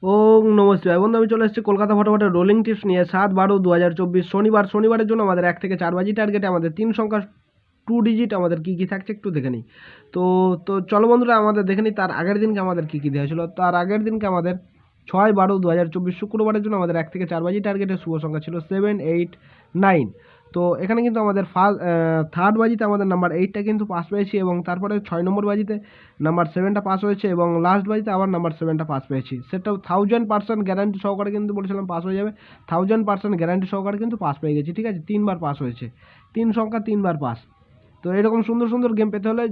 ওং নমঃ শিবায়। বন্ধু আমি চলে এসেছি কলকাতা ফটোফটের রোলিং টিপস নিয়ে 7/12/2024 শনিবারের জন্য আমাদের 1 থেকে 4 বাজি টার্গেটে আমাদের 3 সংখ্যা 2 ডিজিট আমাদের কী কী থাকছে একটু দেখে নিই। তো তো চলো বন্ধুরা আমাদের দেখে নিই তার আগের দিনকে আমাদের কী কী দেওয়া হয়েছিল। তার আগের দিনকে আমাদের 6/12/2024 শুক্রবারের জন্য আমাদের 1 থেকে 4 বাজি টার্গেটে শুভ সংখ্যা ছিল 7, 8, 9। তো এখানে কিন্তু আমাদের থার্ড বাজিতে আমাদের নাম্বার 8টা কিন্তু পাস পেয়েছি এবং তারপরে 6 নম্বর বাজিতে নাম্বার 7টা পাস হয়েছে এবং লাস্ট বাজিতে আবার নাম্বার 7টা পাস পেয়েছি। সেটাও 1000% গ্যারান্টি সহকারে কিন্তু বলেছিলাম পাস হয়ে যাবে। 1000% গ্যারান্টি সহকারে কিন্তু পাস পেয়ে গেছি, ঠিক আছে। 3বার পাস হয়েছে, 3 সংখ্যা 3বার পাস। তো এরকম সুন্দর সুন্দর গেম পেতে হলে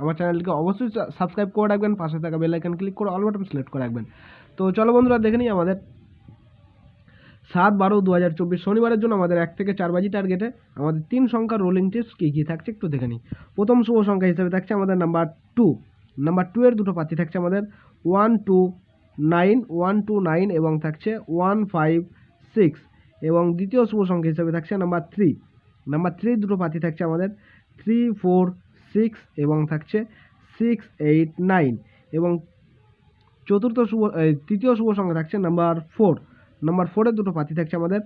আমার চ্যানেলকে অবশ্যই সাবস্ক্রাইব করে রাখবেন, পাশে থাকা বেল আইকন ক্লিক করে অল বাটন সিলেক্ট করে রাখবেন। তো চলো বন্ধুরা দেখে নিই আমাদের 7/12/2024 শনিবারের জন্য আমাদের 1 থেকে 4 বাজি টার্গেটে আমাদের 3 সংখ্যার রোলিং টিপস কী কী থাকছে একটু দেখে নিই। প্রথম শুভ সংখ্যা হিসেবে থাকছে আমাদের নাম্বার 2। নাম্বার 2 এর দুটো পাতি থাকছে আমাদের 129 এবং থাকছে 156 এবং দ্বিতীয় শুভ সংখ্যা হিসেবে থাকছে নাম্বার 3। নাম্বার 3 দুটো পাতি থাকছে আমাদের 346 এবং থাকছে 689 এবং তৃতীয় শুভ সংখ্যা থাকছে নাম্বার 4। নাম্বার 4-এর দুটো পাতি থাকছে আমাদের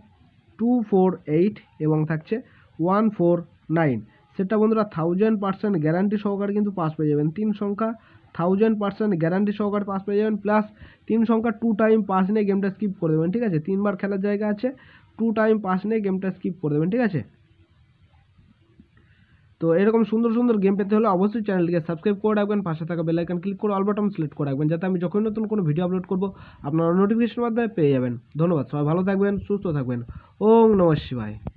248 এবং থাকছে 149। সেটা বন্ধুরা 1000% গ্যারান্টি সহকারে কিন্তু পাস পেয়ে যাবেন। 3 সংখ্যা 1000% গ্যারান্টি সহকারে পাস পেয়ে যাবেন, প্লাস 3 সংখ্যা 2 টাইম পাস নিয়ে গেমটা স্কিপ করে দেবেন, ঠিক আছে। 3বার খেলার জায়গা আছে, 2 টাইম পাস নিয়ে গেমটা স্কিপ করে দেবেন, ঠিক আছে। তো এরকম সুন্দর সুন্দর গেম পেতে হলে অবশ্যই চ্যানেলটিকে সাবস্ক্রাইব করে রাখবেন, পাশে থাকা বেল আইকন ক্লিক করে অল বাটন সিলেক্ট করে রাখবেন, যাতে আমি যখন নতুন কোনো ভিডিও আপলোড করব আপনারা নোটিফিকেশন মাধ্যমে পেয়ে যাবেন। ধন্যবাদ, সবাই ভালো থাকবেন, সুস্থ থাকবেন। ওং নমঃ শিবায়।